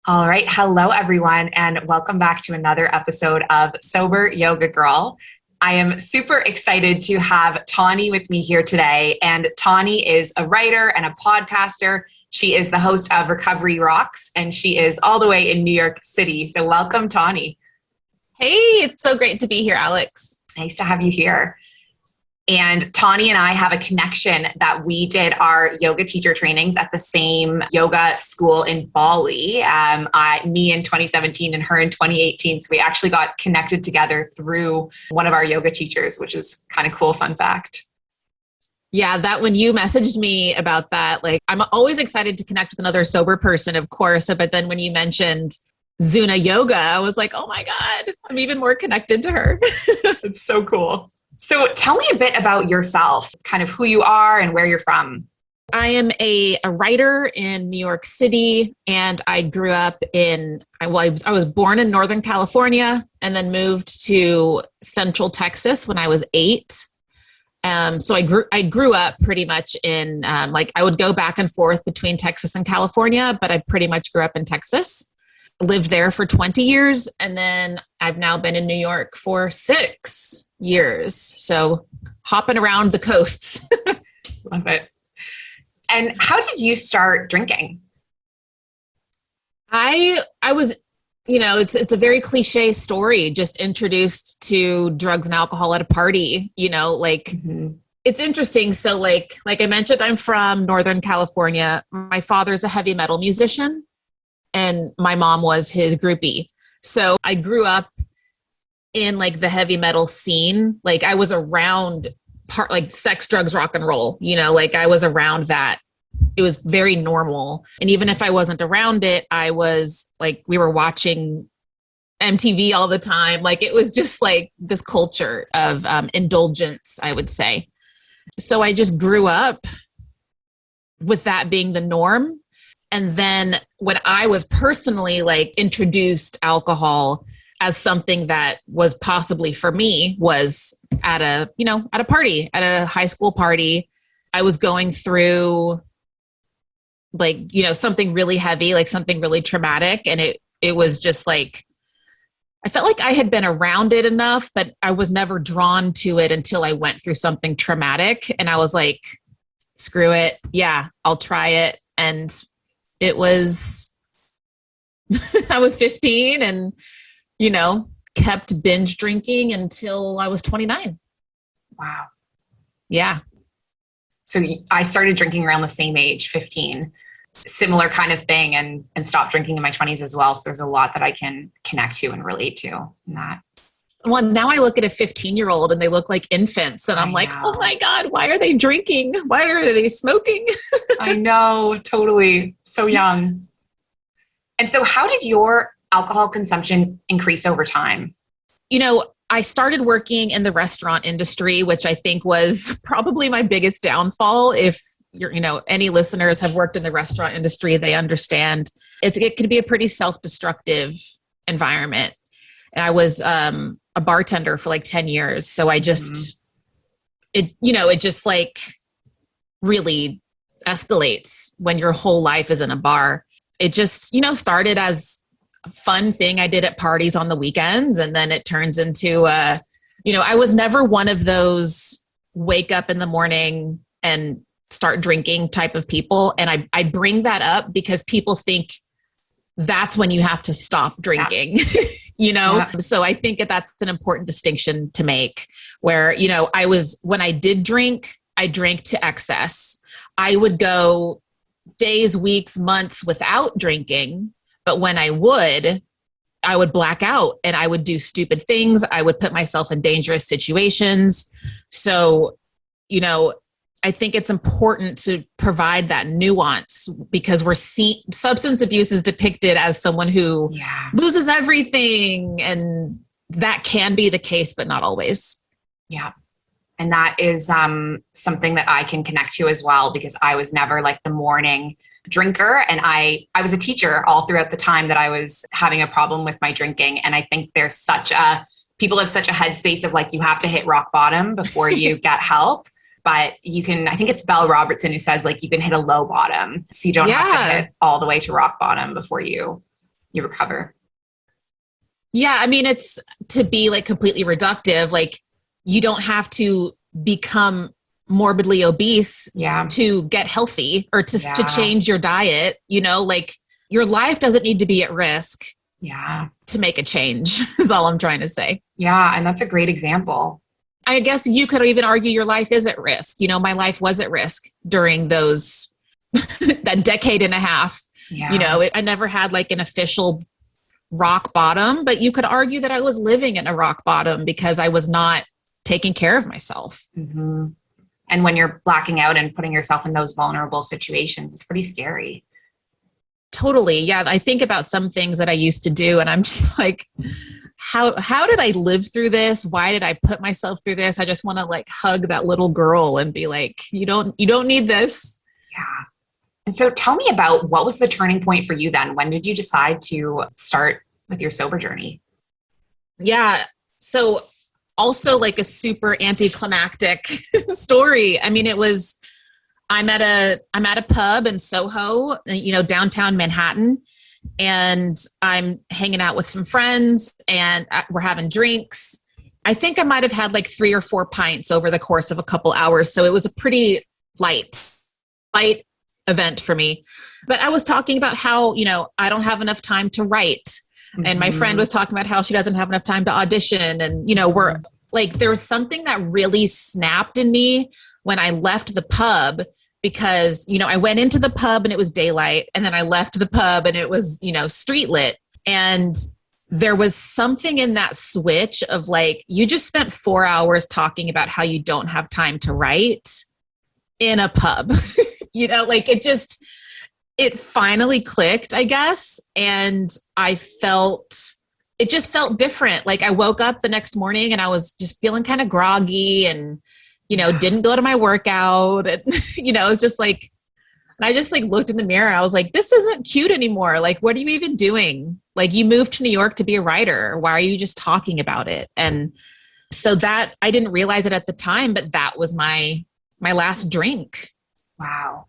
All right. Hello, everyone, and welcome back to another episode of Sober Yoga Girl. I am super excited to have Tawny with me here today. And Tawny is a writer and a podcaster. She is the host of Recovery Rocks, and she is all the way in New York City. So welcome, Tawny. Hey, it's so great to be here, Alex. Nice to have you here. And Tawny and I have a connection that we did our yoga teacher trainings at the same yoga school in Bali. Me in 2017 and her in 2018. So we actually got connected together through one of our yoga teachers, which is kind of cool. Fun fact. Yeah, that when you messaged me about that, like I'm always excited to connect with another sober person, of course. But then when you mentioned Zuna Yoga, I was like, oh my God, I'm even more connected to her. It's so cool. So tell me a bit about yourself, kind of who you are and where you're from. I am a writer in New York City, and I grew up I was born in Northern California and then moved to Central Texas when I was 8. So I grew up pretty much in, I would go back and forth between Texas and California, but I pretty much grew up in Texas. Lived there for 20 years, and then I've now been in New York for 6 years. So hopping around the coasts. Love it. And how did you start drinking? I was, it's a very cliche story, just introduced to drugs and alcohol at a party, It's interesting. So like I mentioned, I'm from Northern California. My father's a heavy metal musician, and my mom was his groupie. So I grew up in like the heavy metal scene. Like I was around sex, drugs, rock and roll, I was around that. It was very normal. And even if I wasn't around it, I was like, we were watching MTV all the time. Like it was just like this culture of indulgence, I would say. So I just grew up with that being the norm. And then when I was personally introduced alcohol as something that was possibly for me was at a party, at a high school party. I was going through something really heavy, something really traumatic. And it was just I felt like I had been around it enough, but I was never drawn to it until I went through something traumatic. And I was like, screw it. Yeah, I'll try it. And it was, I was 15 and, kept binge drinking until I was 29. Wow. Yeah. So I started drinking around the same age, 15, similar kind of thing, and stopped drinking in my 20s as well. So there's a lot that I can connect to and relate to in that. Well, now I look at a 15-year-old and they look like infants and I'm like, oh my God, why are they drinking? Why are they smoking? I know, totally. So young. And so how did your alcohol consumption increase over time? I started working in the restaurant industry, which I think was probably my biggest downfall. If any listeners have worked in the restaurant industry, they understand it could be a pretty self-destructive environment. And I was a bartender for 10 years. So I just, it just really escalates when your whole life is in a bar. It just, started as a fun thing I did at parties on the weekends. And then it turns into, I was never one of those wake up in the morning and start drinking type of people. And I bring that up because people think that's when you have to stop drinking, Yeah. So I think that's an important distinction to make where, when I did drink, I drank to excess. I would go days, weeks, months without drinking. But when I would black out and I would do stupid things. I would put myself in dangerous situations. So, I think it's important to provide that nuance because substance abuse is depicted as someone who loses everything. And that can be the case, but not always. Yeah. And that is something that I can connect to as well, because I was never the morning drinker. And I was a teacher all throughout the time that I was having a problem with my drinking. And I think there's people have such a headspace of you have to hit rock bottom before you get help. But I think it's Belle Robertson who says you can hit a low bottom. So you don't have to hit all the way to rock bottom before you you recover. Yeah. I mean, it's to be like completely reductive. Like you don't have to become morbidly obese to get healthy or to change your diet, you know, like your life doesn't need to be at risk to make a change is all I'm trying to say. Yeah. And that's a great example. I guess you could even argue your life is at risk. You know, my life was at risk during those, that decade and a half, you know, I never had like an official rock bottom, but you could argue that I was living in a rock bottom because I was not taking care of myself. Mm-hmm. And when you're blacking out and putting yourself in those vulnerable situations, it's pretty scary. Totally. Yeah. I think about some things that I used to do and I'm just like, how did I live through this? Why did I put myself through this? I just want to like hug that little girl and be like, you don't need this. Yeah. And so tell me about what was the turning point for you then? When did you decide to start with your sober journey? Yeah. So also like a super anticlimactic story. I mean, I'm at a pub in Soho, you know, downtown Manhattan, and I'm hanging out with some friends and we're having drinks. I think I might've had like 3 or 4 pints over the course of a couple hours. So it was a pretty light event for me. But I was talking about how, you know, I don't have enough time to write. Mm-hmm. And my friend was talking about how she doesn't have enough time to audition. And, you know, we're like, there was something that really snapped in me when I left the pub because, you know, I went into the pub and it was daylight and then I left the pub and it was, you know, street lit. And there was something in that switch of like, you just spent 4 hours talking about how you don't have time to write in a pub, you know, like it finally clicked, I guess. And it just felt different. Like I woke up the next morning and I was just feeling kind of groggy and, you know, didn't go to my workout. And, you know, it was just like, and I just like looked in the mirror and I was like, this isn't cute anymore. Like, what are you even doing? Like you moved to New York to be a writer. Why are you just talking about it? And so that I didn't realize it at the time, but that was my last drink. Wow.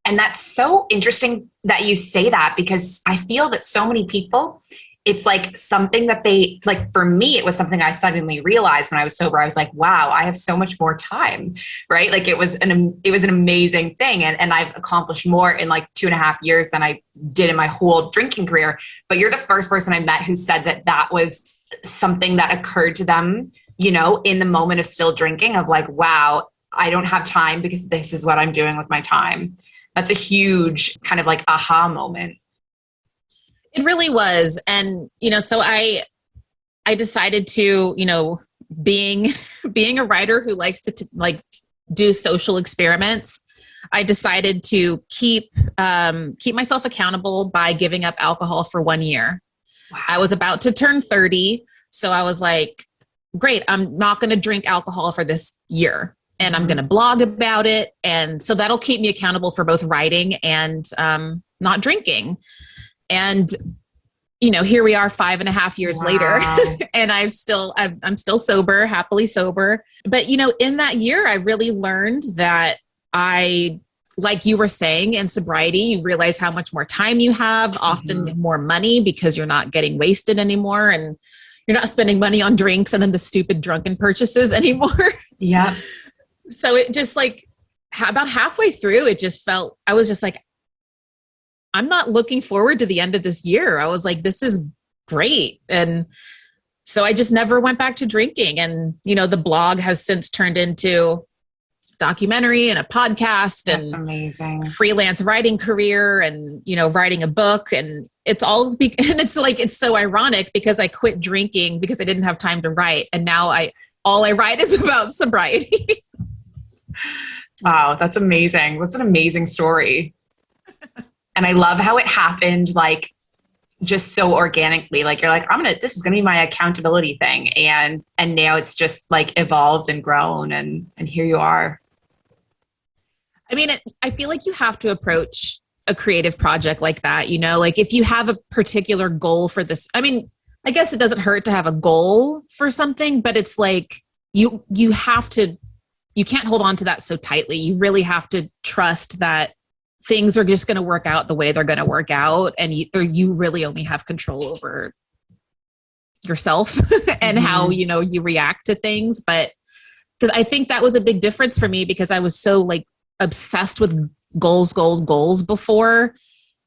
And that's so interesting that you say that because I feel that so many people, it's like something that they like, for me, it was something I suddenly realized when I was sober. I was like, wow, I have so much more time, right? Like it was an amazing thing. And I've accomplished more in like 2.5 years than I did in my whole drinking career. But you're the first person I met who said that was something that occurred to them, you know, in the moment of still drinking of like, wow, I don't have time because this is what I'm doing with my time. That's a huge kind of like aha moment. It really was. And, you know, so I decided to, you know, being a writer who likes to like do social experiments, I decided to keep myself accountable by giving up alcohol for 1 year. Wow. I was about to turn 30. So I was like, great, I'm not going to drink alcohol for this year. And I'm going to blog about it. And so that'll keep me accountable for both writing and not drinking. And, you know, here we are 5.5 years later and I'm still sober, happily sober. But, you know, in that year, I really learned that like you were saying, in sobriety, you realize how much more time you have, often more money because you're not getting wasted anymore. And you're not spending money on drinks and then the stupid drunken purchases anymore. Yeah. So it just like about halfway through, it just felt, I was just like, I'm not looking forward to the end of this year. I was like, this is great. And so I just never went back to drinking. And, you know, the blog has since turned into documentary and a podcast. That's and amazing. Freelance writing career and, you know, writing a book. And it's all, and it's like, it's so ironic because I quit drinking because I didn't have time to write. And now all I write is about sobriety. Wow, that's amazing. That's an amazing story. And I love how it happened, like just so organically. Like you're like, this is gonna be my accountability thing. And now it's just like evolved and grown and here you are. I mean, I feel like you have to approach a creative project like that, you know, like if you have a particular goal for this, I mean, I guess it doesn't hurt to have a goal for something, but it's like you can't hold on to that so tightly. You really have to trust that things are just going to work out the way they're going to work out. And you really only have control over yourself and how, you react to things. But because I think that was a big difference for me, because I was so like obsessed with goals before.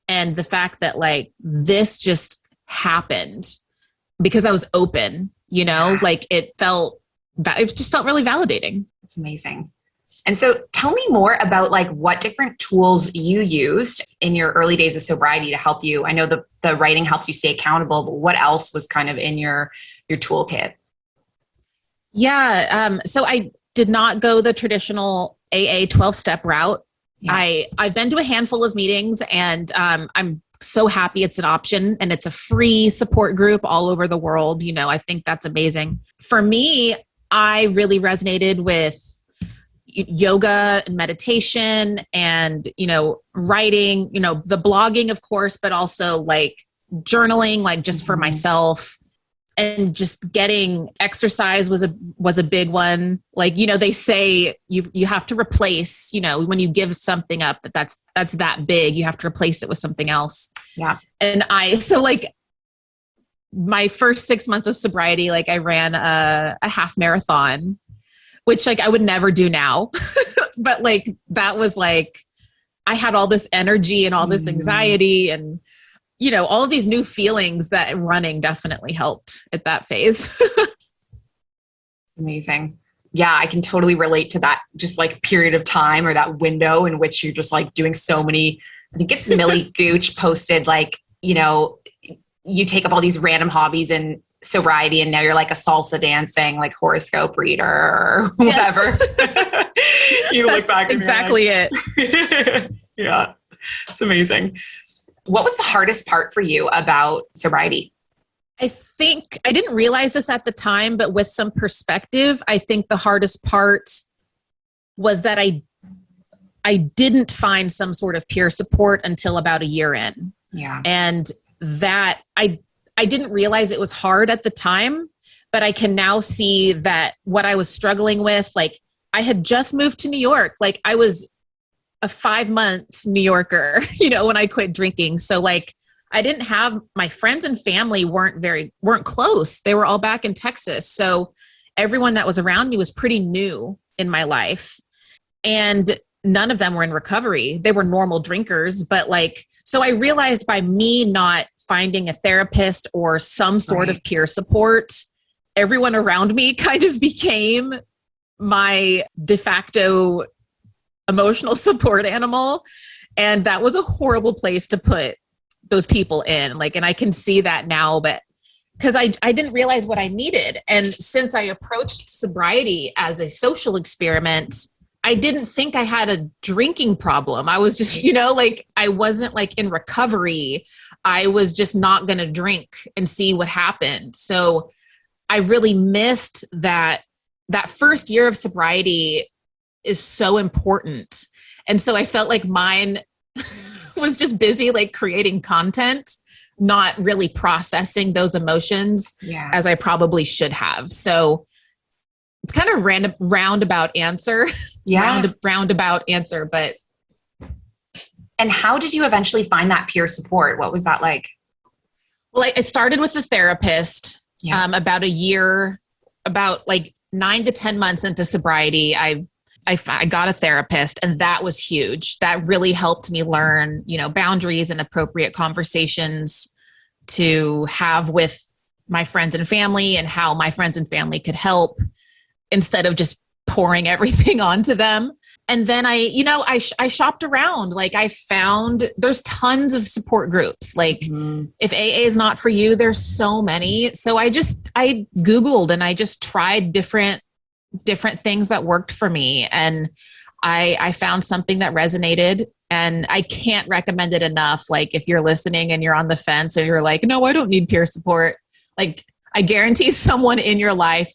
And the fact that like this just happened because I was open, like it just felt really validating. It's amazing. And so tell me more about like what different tools you used in your early days of sobriety to help you. I know the writing helped you stay accountable, but what else was kind of in your toolkit? Yeah. So I did not go the traditional AA 12-step route. Yeah. I've been to a handful of meetings, and I'm so happy it's an option, and it's a free support group all over the world. I think that's amazing. For me, I really resonated with yoga and meditation and, writing, the blogging, of course, but also like journaling, like just for myself, and just getting exercise was a big one. Like, they say you have to replace, when you give something up that's that big, you have to replace it with something else. Yeah. And so like my first 6 months of sobriety, like I ran a half marathon, which like I would never do now. But like, that was like, I had all this energy and all this anxiety and, all of these new feelings that running definitely helped at that phase. Amazing. Yeah, I can totally relate to that just like period of time or that window in which you're just like doing so many, I think it's Millie Gooch posted like, you take up all these random hobbies in sobriety and now you're like a salsa dancing, like horoscope reader or whatever. Yes. You look back. Exactly it. Yeah. It's amazing. What was the hardest part for you about sobriety? I think I didn't realize this at the time, but with some perspective, I think the hardest part was that I didn't find some sort of peer support until about a year in. Yeah. And that I didn't realize it was hard at the time, but I can now see that what I was struggling with, like I had just moved to New York. Like I was a 5-month New Yorker, when I quit drinking. So like, I didn't have, my friends and family weren't close. They were all back in Texas. So everyone that was around me was pretty new in my life. And none of them were in recovery. They were normal drinkers, but like, so I realized by me not finding a therapist or some sort of peer support, everyone around me kind of became my de facto emotional support animal. And that was a horrible place to put those people in. Like, and I can see that now, but because I didn't realize what I needed. And since I approached sobriety as a social experiment, I didn't think I had a drinking problem. I was just, like I wasn't like in recovery. I was just not going to drink and see what happened. So I really missed that first year of sobriety is so important. And so I felt like mine was just busy, like creating content, not really processing those emotions as I probably should have. So it's kind of roundabout answer. Yeah. roundabout answer, but. And how did you eventually find that peer support? What was that like? Well, I started with a therapist about a year, about like 9 to 10 months into sobriety. I got a therapist, and that was huge. That really helped me learn, boundaries and appropriate conversations to have with my friends and family, and how my friends and family could help instead of just pouring everything onto them. And then I shopped around. Like I found there's tons of support groups. Like if AA is not for you, there's so many. So I Googled and I just tried different things that worked for me. And I found something that resonated, and I can't recommend it enough. Like if you're listening and you're on the fence and you're like, no, I don't need peer support. Like I guarantee someone in your life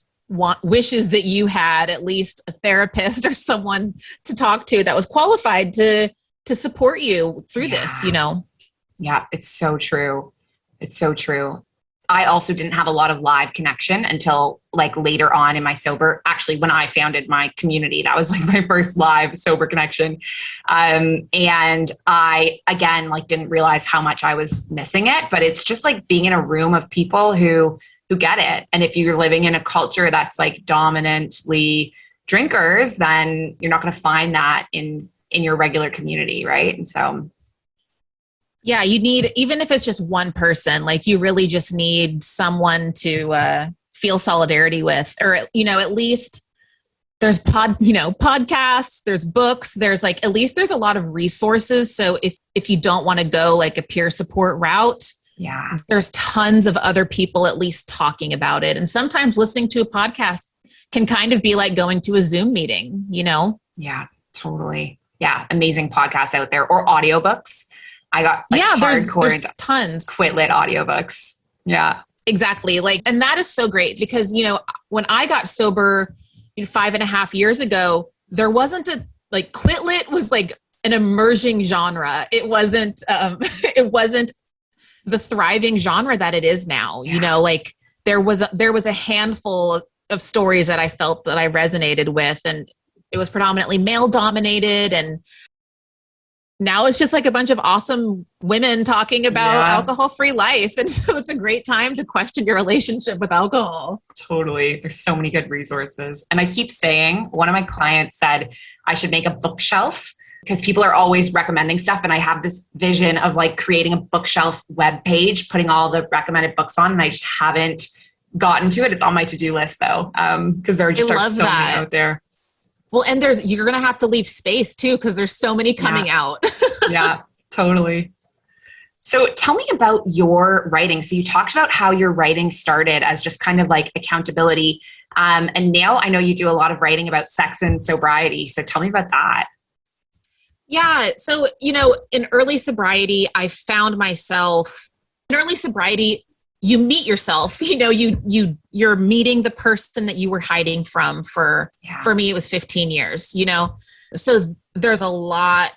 wishes that you had at least a therapist or someone to talk to that was qualified to support you through this, Yeah, it's so true. It's so true. I also didn't have a lot of live connection until like later on in my sober, actually when I founded my community, that was like my first live sober connection. And I, again, like didn't realize how much I was missing it, but it's just like being in a room of people who get it. And if you're living in a culture that's like dominantly drinkers, then you're not going to find that in your regular community. Right. And so yeah, you need, even if it's just one person, like you really just need someone to feel solidarity with, or, you know, at least there's podcasts, there's books, there's like, at least there's a lot of resources. So if you don't want to go like a peer support route, yeah, there's tons of other people at least talking about it. And sometimes listening to a podcast can kind of be like going to a Zoom meeting, you know? Yeah, totally. Yeah. Amazing podcasts out there, or audiobooks. I got like there's tons Quit Lit audiobooks. Yeah, exactly. Like, and that is so great because, you know, when I got sober 5.5 years ago, there wasn't Quit Lit was like an emerging genre. It wasn't the thriving genre that it is now. Yeah. You know, like there was a handful of stories that I felt that I resonated with, and it was predominantly male dominated, and now it's just like a bunch of awesome women talking about alcohol-free life. And so it's a great time to question your relationship with alcohol. Totally. There's so many good resources. And I keep saying, one of my clients said I should make a bookshelf because people are always recommending stuff. And I have this vision of like creating a bookshelf web page, putting all the recommended books on, and I just haven't gotten to it. It's on my to-do list though. Because there just are so many out there. Well, and you're going to have to leave space too, because there's so many coming out. Yeah, totally. So tell me about your writing. So you talked about how your writing started as just kind of like accountability. And now I know you do a lot of writing about sex and sobriety. So tell me about that. Yeah. So, you know, in early sobriety, I found myself in early sobriety, you meet yourself, you know, you're meeting the person that you were hiding from for me, it was 15 years, you know? So there's a lot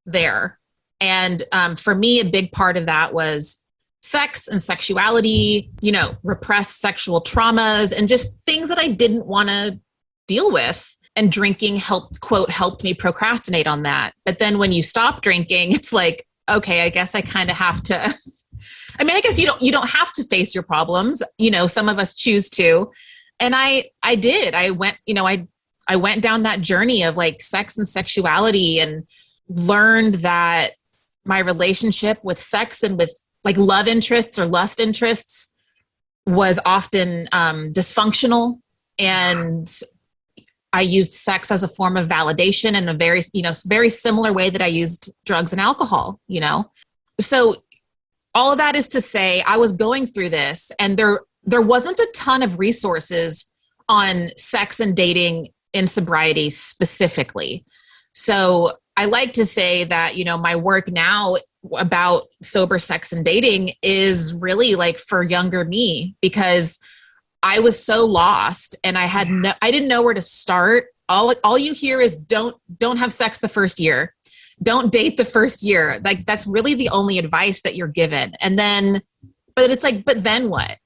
there. And for me, a big part of that was sex and sexuality, you know, repressed sexual traumas and just things that I didn't want to deal with. And drinking helped me procrastinate on that. But then when you stop drinking, it's like, okay, I guess I kind of have to I mean, I guess you don't have to face your problems. You know, some of us choose to. And I did. I went, you know, I went down that journey of like sex and sexuality and learned that my relationship with sex and with like love interests or lust interests was often dysfunctional. And I used sex as a form of validation in a very, you know, very similar way that I used drugs and alcohol, you know? So all of that is to say, I was going through this and there wasn't a ton of resources on sex and dating in sobriety specifically. So I like to say that, you know, my work now about sober sex and dating is really like for younger me, because I was so lost and I didn't know where to start. All you hear is don't have sex the first year. Don't date the first year. Like that's really the only advice that you're given. And then, but it's like, but then what?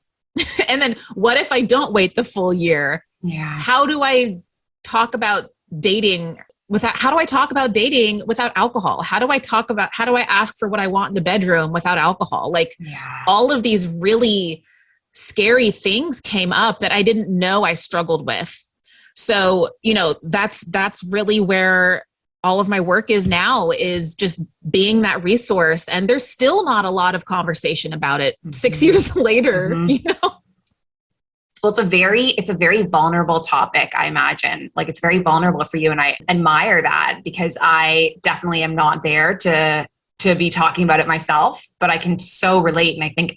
And then what if I don't wait the full year? Yeah. How do I talk about dating how do I talk about dating without alcohol? How do I ask for what I want in the bedroom without alcohol? Like all of these really scary things came up that I didn't know I struggled with. So, you know, that's really where all of my work is now, is just being that resource. And there's still not a lot of conversation about it 6 years later, you know? Well, it's a very vulnerable topic, I imagine. Like it's very vulnerable for you. And I admire that because I definitely am not there to be talking about it myself, but I can so relate. And I think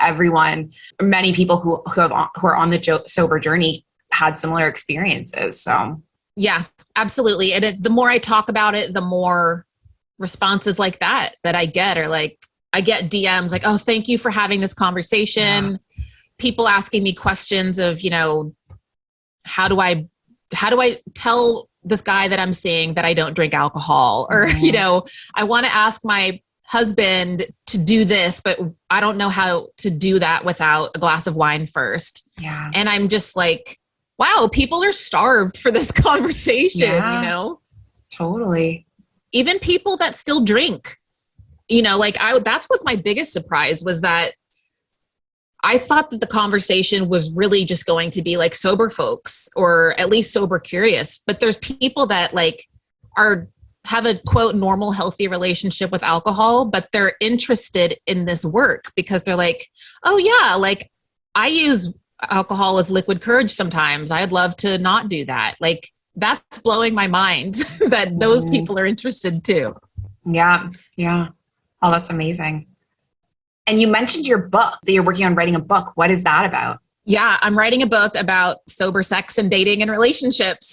many people who are on the sober journey had similar experiences. So yeah, absolutely. And the more I talk about it, the more responses like that I get, or like I get DMs like, oh, thank you for having this conversation. Yeah. People asking me questions of, you know, how do I tell this guy that I'm seeing that I don't drink alcohol? Or, you know, I want to ask my husband to do this, but I don't know how to do that without a glass of wine first. Yeah. And I'm just like, wow, people are starved for this conversation, Yeah, you know? totally. Even people that still drink, you know, like that's what's my biggest surprise was that I thought that the conversation was really just going to be like sober folks or at least sober curious, but there's people that like have a quote normal, healthy relationship with alcohol, but they're interested in this work because they're like, oh yeah, like I use alcohol as liquid courage sometimes. I'd love to not do that. Like that's blowing my mind that those people are interested too. Yeah. Yeah. Oh, that's amazing. And you mentioned your book that you're working on writing a book. What is that about? Yeah, I'm writing a book about sober sex and dating and relationships.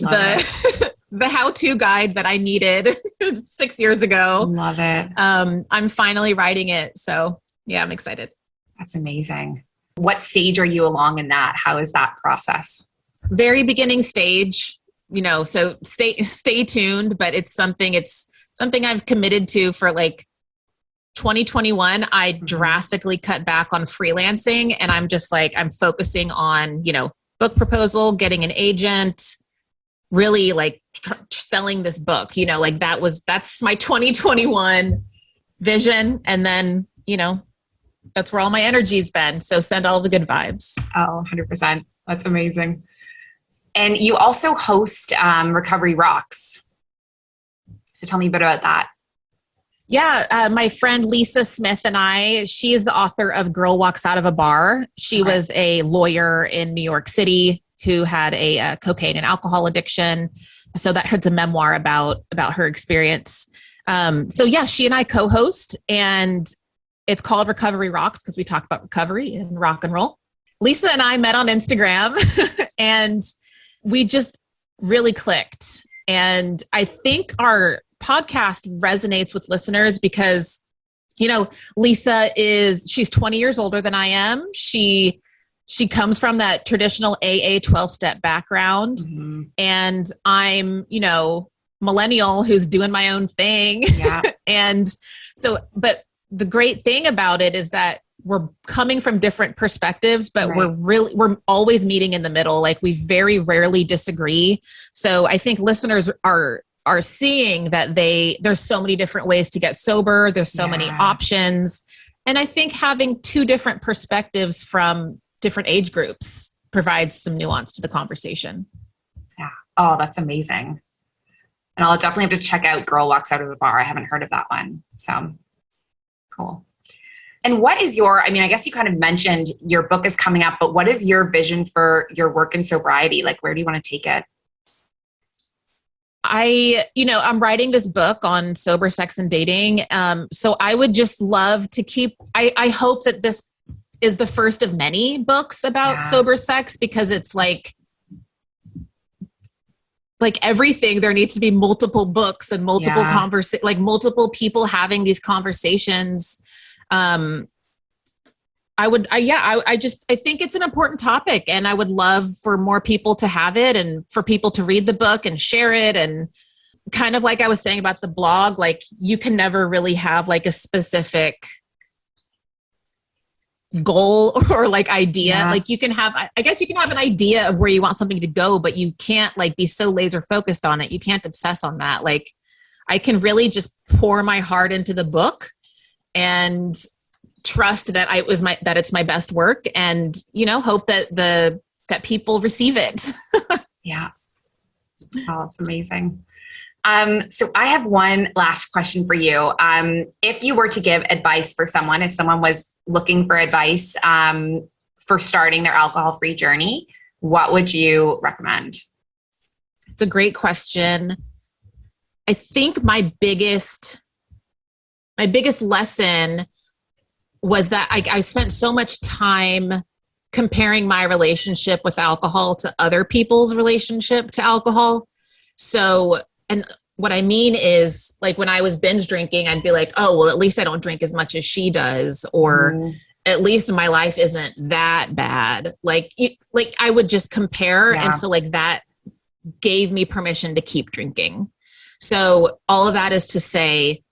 The how-to guide that I needed 6 years ago. Love it. I'm finally writing it. So yeah, I'm excited. That's amazing. What stage are you along in that? How is that process? Very beginning stage, you know, so stay tuned, but it's something I've committed to for like 2021. I drastically cut back on freelancing and I'm just like, I'm focusing on, you know, book proposal, getting an agent, really like selling this book, you know, like that's my 2021 vision. And then, you know, that's where all my energy's been. So send all the good vibes. Oh, 100%. That's amazing. And you also host Recovery Rocks. So tell me a bit about that. Yeah, my friend Lisa Smith and she is the author of Girl Walks Out of a Bar. She was a lawyer in New York City who had a cocaine and alcohol addiction. So that's a memoir about her experience. So yeah, she and I co-host and it's called Recovery Rocks because we talk about recovery and rock and roll. Lisa and I met on Instagram and we just really clicked. And I think our podcast resonates with listeners because, you know, she's 20 years older than I am. She comes from that traditional AA 12-step background. Mm-hmm. And I'm, you know, millennial who's doing my own thing. Yeah. And so, but the great thing about it is that we're coming from different perspectives, but we're always meeting in the middle. Like we very rarely disagree. So I think listeners are seeing that there's so many different ways to get sober. There's so many options. And I think having two different perspectives from different age groups provides some nuance to the conversation. Yeah. Oh, that's amazing. And I'll definitely have to check out Girl Walks Out of a Bar. I haven't heard of that one. So cool. And what is I guess you kind of mentioned your book is coming up, but what is your vision for your work in sobriety? Like, where do you want to take it? I'm writing this book on sober sex and dating. So I would just love to I hope that this is the first of many books about sober sex because it's like everything, there needs to be multiple books and multiple multiple people having these conversations. I think it's an important topic and I would love for more people to have it and for people to read the book and share it. And kind of like I was saying about the blog, like you can never really have like a specific goal or like idea. Like you can have an idea of where you want something to go, but you can't like be so laser focused on it. You can't obsess on that. Like I can really just pour my heart into the book and trust that that it's my best work and, you know, hope that that people receive it. Yeah. Oh, it's amazing. So I have one last question for you. If you were to give advice for someone, if someone was looking for advice for starting their alcohol-free journey, what would you recommend? It's a great question. I think my biggest lesson was that I spent so much time comparing my relationship with alcohol to other people's relationship to alcohol. So, and what I mean is like when I was binge drinking, I'd be like, oh, well, at least I don't drink as much as she does. Or at least my life isn't that bad. Like I would just compare. Yeah. And so like that gave me permission to keep drinking. So all of that is to say,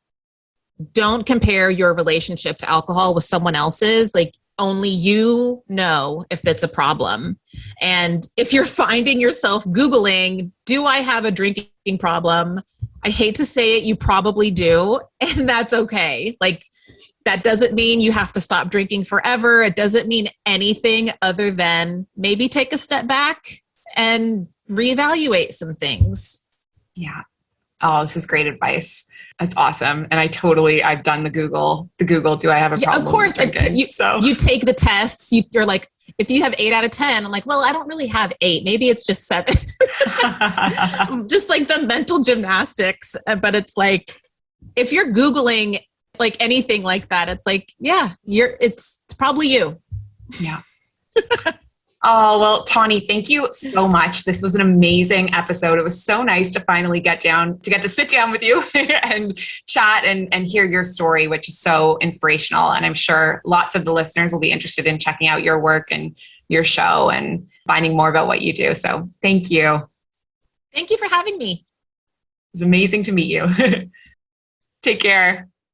don't compare your relationship to alcohol with someone else's. Like, only you know if it's a problem. And if you're finding yourself Googling, do I have a drinking problem? I hate to say it, you probably do. And that's okay. Like, that doesn't mean you have to stop drinking forever. It doesn't mean anything other than maybe take a step back and reevaluate some things. Yeah. Oh, this is great advice. That's awesome. And I've done the Google, do I have a problem? Of course, with drinking? You take the tests, you're like, if you have 8 out of 10, I'm like, well, I don't really have 8. Maybe it's just 7. Just like the mental gymnastics. But it's like, if you're Googling like anything like that, it's like, yeah, it's probably you. Yeah. Oh, well, Tawny, thank you so much. This was an amazing episode. It was so nice to finally get to sit down with you and chat and hear your story, which is so inspirational. And I'm sure lots of the listeners will be interested in checking out your work and your show and finding more about what you do. So thank you. Thank you for having me. It was amazing to meet you. Take care.